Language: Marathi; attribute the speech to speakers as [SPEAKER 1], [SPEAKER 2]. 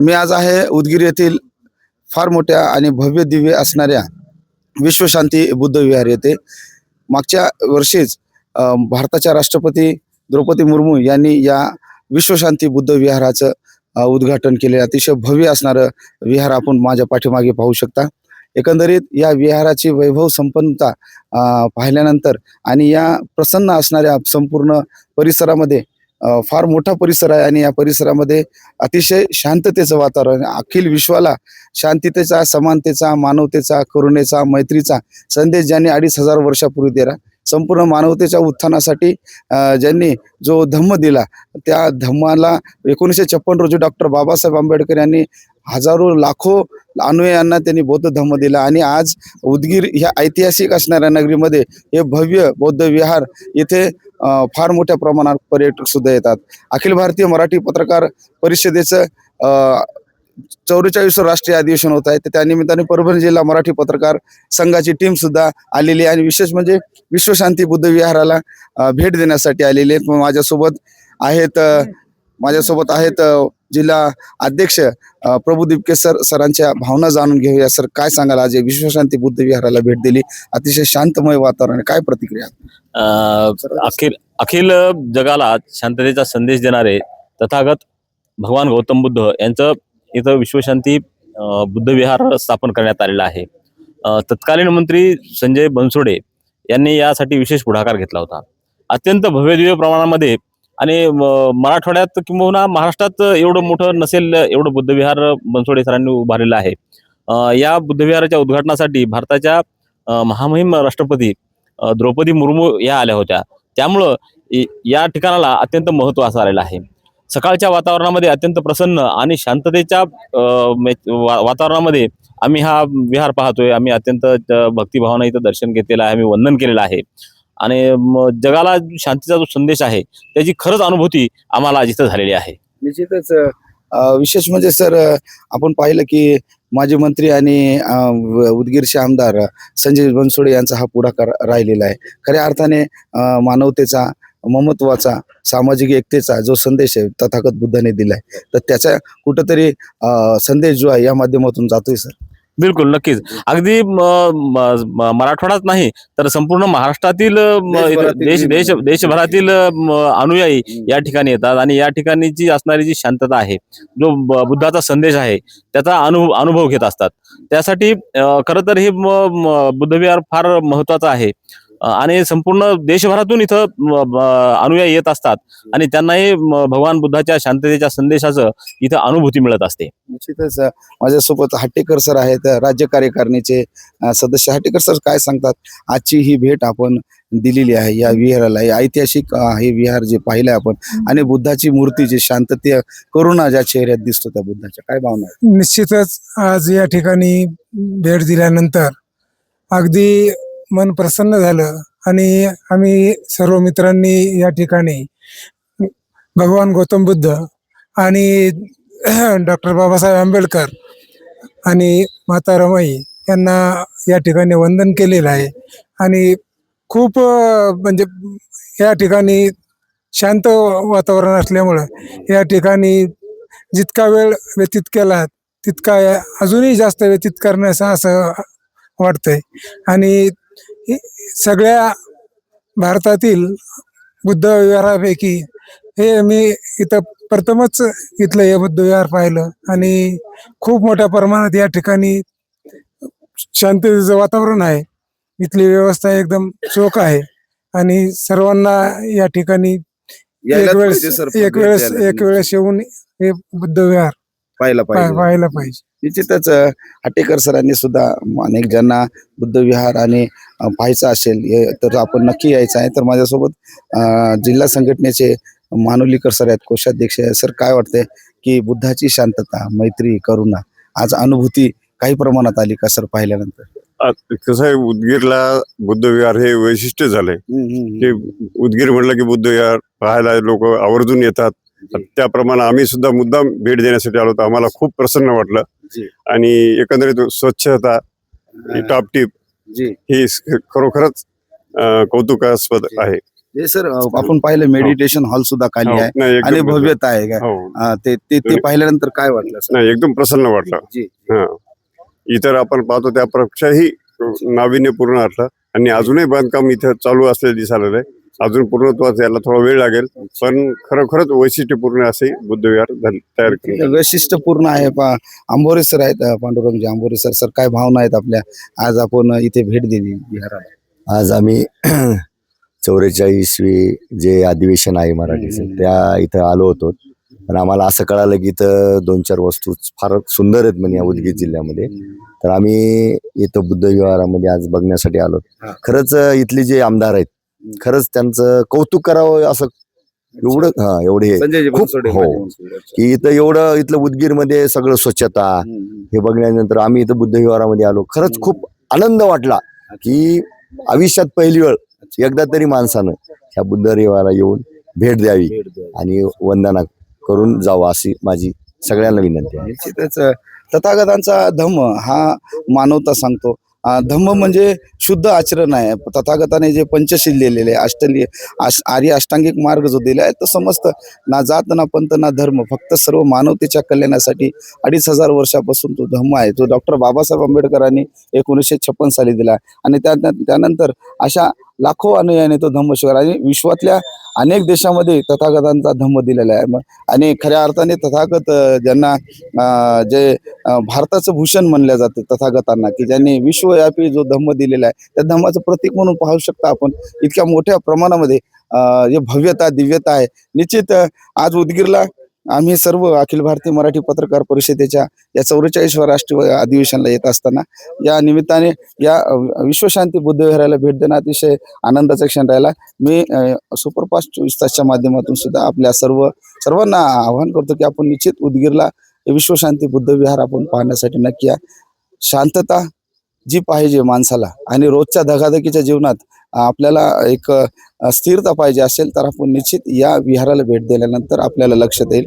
[SPEAKER 1] मी आज आहे उदगीर येथील फार मोठ्या आणि भव्य दिव्य असणाऱ्या विश्वशांती बुद्ध विहार येथे मागच्या वर्षीच भारताच्या राष्ट्रपती द्रौपदी मुर्मू यांनी या विश्वशांती बुद्ध विहाराचं उद्घाटन केले. अतिशय भव्य असणारं विहार आपण माझ्या पाठीमागे पाहू शकता. एकंदरीत या विहाराची वैभव संपन्नता पाहिल्यानंतर आणि या प्रसन्न असणाऱ्या संपूर्ण परिसरामध्ये फार मोठा परिसर आहे आणि या परिसरामध्ये अतिशय शांततेचं वातावरण, अखिल विश्वाला शांततेचा, समानतेचा, मानवतेचा, करुणेचा, मैत्रीचा संदेश ज्यांनी 2500 वर्षापूर्वी दिला. संपूर्ण मानवतेच्या उत्थानासाठी ज्यांनी जो धम्म दिला, त्या धम्माला 1956 रोजी डॉक्टर बाबासाहेब आंबेडकर यांनी हजारो लाखो अनुयायांना त्यांनी बौद्ध धम्म दिला. आणि आज उदगीर ह्या ऐतिहासिक असणाऱ्या नगरीमध्ये हे भव्य बौद्ध विहार येथे फार मोठ्या प्रमाणात पर्यटक सुद्धा येतात. अखिल भारतीय मराठी पत्रकार परिषदेचं 44 राष्ट्रीय अधिवेशन होत आहे, तर त्या निमित्ताने परभणी जिल्हा मराठी पत्रकार संघाची टीम सुद्धा आलेली आहे आणि विशेष म्हणजे विश्वशांती बुद्ध विहाराला भेट देण्यासाठी आलेले आहेत. माझ्यासोबत आहेत जिल्हा अध्यक्ष प्रभू दिपके सरांच्या भावना जाणून घेऊया. सर, काय सांगाल, आज विश्वशांती बुद्ध विहाराला भेट दिली, अतिशय शांतमय वातावरण, काय प्रतिक्रिया?
[SPEAKER 2] अखिल जगाला शांततेचा संदेश देणारे तथागत भगवान गौतम बुद्ध यांचं इथं विश्वशांती बुद्ध विहार स्थापन करण्यात आलेलं आहे. तत्कालीन मंत्री संजय बनसोडे यांनी यासाठी विशेष पुढाकार घेतला होता. अत्यंत भव्यदिव्य प्रमाणामध्ये आणि मराठवाड्यात किंवा महाराष्ट्रात एवढं मोठं नसेल एवढं बुद्ध विहार बनसोडे सरांनी उभारलेलं आहे. या बुद्ध विहाराच्या उद्घाटनासाठी भारताच्या महामहिम राष्ट्रपती द्रौपदी मुर्मू या आल्या होत्या. त्यामुळं या ठिकाणाला अत्यंत महत्त्व असं आलेलं आहे. सकाळच्या वातावरणामध्ये अत्यंत प्रसन्न आणि शांततेच्या वातावरणामध्ये आम्ही हा विहार पाहतोय. आम्ही अत्यंत भक्तिभावना इथं दर्शन घेतलेलं आहे, आम्ही वंदन केलेलं आहे आणि जगाला शांतीचा जो संदेश आहे त्याची खरंच अनुभूती आम्हाला आज इथं झालेली आहे.
[SPEAKER 1] निश्चितच विशेष म्हणजे सर, आपण पाहिलं की माजी मंत्री आणि उदगीरचे आमदार संजय बनसोडे यांचा हा पुढाकार राहिलेला आहे. खऱ्या अर्थाने मानवतेचा, ममत्वाचा, सामाजिक एकतेचा जो संदेश आहे तथागत बुद्धाने दिलाय, तर त्याचा कुठंतरी संदेश जो आहे या माध्यमातून जातोय सर.
[SPEAKER 2] बिलकुल, नक्कीच. अगदी मराठवाडाच नाही तर संपूर्ण महाराष्ट्रातील देशभरातील अनुयायी या ठिकाणी येतात आणि या ठिकाणीची असणारी जी शांतता आहे, जो बुद्धाचा संदेश आहे, त्याचा अनुभव घेत असतात. त्यासाठी खरं तर हे बुद्ध विहार फार महत्वाचं आहे आणि संपूर्ण देशभरातून इथं अनुयायी येत असतात आणि त्यांनाही भगवान बुद्धाच्या शांततेच्या संदेशाचं इथं अनुभूती मिळत असते.
[SPEAKER 1] निश्चितच माझ्यासोबत हट्टेकर सर आहेत, राज्य कार्यकारिणीचे सदस्य. हट्टेकर सर, काय सांगतात, आजची ही भेट आपण दिलेली आहे या विहाराला, ऐतिहासिक हे विहार जे पाहिलंय आपण आणि बुद्धाची मूर्ती जी शांतते, करुणा ज्या चेहऱ्यात दिसतो त्या बुद्धाच्या, काय भावना आहे?
[SPEAKER 3] निश्चितच आज या ठिकाणी भेट दिल्यानंतर अगदी मन प्रसन्न झालं आणि आम्ही सर्व मित्रांनी या ठिकाणी भगवान गौतम बुद्ध आणि डॉक्टर बाबासाहेब आंबेडकर आणि माता रमाई यांना या ठिकाणी वंदन केलेलं आहे. आणि खूप म्हणजे या ठिकाणी शांत वातावरण असल्यामुळं या ठिकाणी जितका वेळ व्यतीत केला तितका अजूनही जास्त व्यतीत करण्याचं असं वाटतंय. आणि सगळ्या भारतातील बुद्ध विहारापैकी हे मी इथं प्रथमच इथलं हे बुद्ध विहार पाहिलं आणि खूप मोठ्या प्रमाणात या ठिकाणी शांततेचं वातावरण आहे. इथली व्यवस्था एकदम चोख आहे आणि सर्वांना या ठिकाणी एक वेळेस येऊन हे बुद्ध विहार पाहायला पाहिजे.
[SPEAKER 1] निश्चितच हट्टेकर सरांनी सुद्धा अनेक ज्यांना बुद्ध विहार आणि पाहायचं असेल तर आपण नक्की यायचं आहे. तर माझ्यासोबत जिल्हा संघटनेचे मानुलीकर सर आहेत, कोषाध्यक्ष. सर, काय वाटतंय की बुद्धाची शांतता, मैत्री, करुणा आज अनुभूती काही प्रमाणात आली का सर पाहिल्यानंतर?
[SPEAKER 4] कसं आहे, उदगीरला बुद्ध विहार हे वैशिष्ट्य झालंय की उदगीर म्हटलं की बुद्ध विहार पाहायला लोक आवर्जून येतात. त्याप्रमाणे आम्ही सुद्धा मुद्दाम भेट देण्यासाठी आलो होतो. आम्हाला खूप प्रसन्न वाटलं आणि एकंदरीत स्वच्छता टापटीप ही खरोखरच कौतुकास्पद आहे.
[SPEAKER 1] हे सर आपण पाहिलं मेडिटेशन हॉल सुद्धा खाली आहे
[SPEAKER 4] नाही, एकदम
[SPEAKER 1] आणि भव्यता आहे काय
[SPEAKER 4] हो.
[SPEAKER 1] ते ते ते पाहिल्यानंतर काय वाटलं सर?
[SPEAKER 4] नाही, एकदम प्रसन्न वाटलं.
[SPEAKER 1] जी
[SPEAKER 4] हा. इतर आपण पाहतो त्यापेक्षाही नाविन्यपूर्ण वाटलं आणि अजूनही बांधकाम इथं चालू असलेलं दिसायला आहे. अजून पूर्णत्वास यायला थोडा वेळ लागेल, पण खरोखरच वैशिष्ट्यपूर्ण असे बुद्धविहार तयार केले.
[SPEAKER 1] वैशिष्ट्यपूर्ण आहे आंबोरे सर आहेत पांडुरंगजी आंबोरे सर. सर काय भावना आहेत आपल्या आज आपण इथे भेट दिली विहाराला?
[SPEAKER 5] आज आम्ही 44वी जे अधिवेशन आहे मराठीचं त्या इथं आलो होतो. पण आम्हाला असं कळालं की इथं 2-4 वस्तू फार सुंदर आहेत म्हणजे या उदगीर जिल्ह्यामध्ये. तर आम्ही इथं बुद्ध विहारामध्ये आज बघण्यासाठी आलो. खरंच इथले जे आमदार आहेत खरंच त्यांचं कौतुक करावं असं एवढं एवढे
[SPEAKER 1] संजय
[SPEAKER 5] खूप हो की इथं एवढं इथलं उदगीरमध्ये सगळं स्वच्छता हे बघण्यानंतर आम्ही इथं बुद्ध विहारामध्ये आलो. खरंच खूप आनंद वाटला की आयुष्यात पहिली वेळ एकदा तरी माणसानं ह्या बुद्ध विहाराला येऊन भेट द्यावी आणि वंदना करून जावं अशी माझी सगळ्यांना विनंती आहे.
[SPEAKER 1] निश्चितच तथागतांचा धम्म हा मानवता सांगतो. धम्म म्हणजे शुद्ध आचरण आहे. तथागताने जे पंचशील दिलेले आर्य अष्टांगिक मार्ग जो दिला आहे तो समस्त ना जात ना पंथ ना धर्म, फक्त सर्व मानवतेच्या कल्याणासाठी 2500 वर्षापासून तो धम्म आहे. तो डॉक्टर बाबासाहेब आंबेडकरांनी 1956 साली दिला आणि त्यानंतर अशा लाखो अनुयायाने तो धम्म शिकला आणि विश्वातल्या अनेक देशामध्ये तथागतांचा धम्म दिलेला आहे. आणि खऱ्या अर्थाने तथागत ज्यांना जे भारताचं भूषण म्हणलं जातं तथागतांना, की ज्यांनी विश्वव्यापी जो धम्म दिलेला आहे त्या धम्माचं प्रतीक म्हणून पाहू शकता आपण. इतक्या मोठ्या प्रमाणामध्ये जे भव्यता दिव्यता आहे. निश्चित आज उदगीरला आम्ही सर्व अखिल भारतीय मराठी पत्रकार परिषदेच्या या 44व्या राष्ट्रीय अधिवेशनाला येत असताना या निमित्ताने या विश्वशांती बुद्धविहाराला भेट देणं अतिशय आनंदाचा क्षण राहिला. मी सुपरफास्ट 24 तासच्या माध्यमातून सुद्धा आपल्या सर्वांना आवाहन करतो की आपण निश्चित उदगीरला विश्वशांती बुद्धविहार आपण पाहण्यासाठी नक्की या. शांतता जी पाहिजे माणसाला आणि रोजच्या धकाधकीच्या जीवनात आपल्याला एक स्थिरता पाहिजे असेल तर आपण निश्चित या विहाराला भेट दिल्यानंतर आपल्याला लक्षात येईल